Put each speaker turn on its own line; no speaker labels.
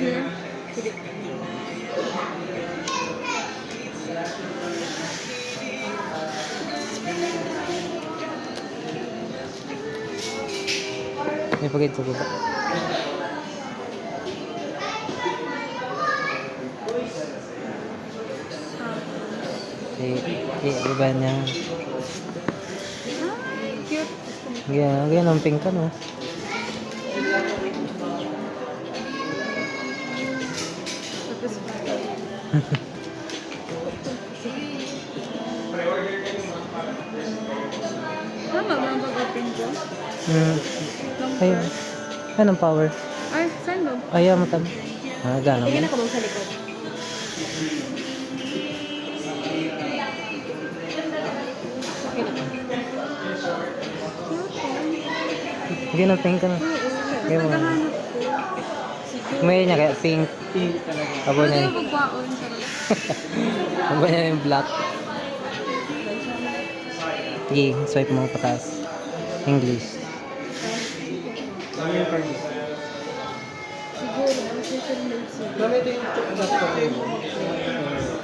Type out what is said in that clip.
May pagkait sa baba. Iba niya.
Cute.
Ganyan ang pink ka, no?
Tama ba ang pag-open ko?
Ayun. Anong power?
Ay, saan ba?
Ayaw mo tabi. Gano'n.
Tingin ako sa likod. Okay na.
Ganyan ang pink ka, no? Ganyan mo.
Naghahanap ko.
May niya kaya pink. Abo niya.
Ano magwaon?
Abo niya yung black. Sige, swipe mo pataas. English.
Siguro, ang social media.
Mami, ito yung chocolate ko.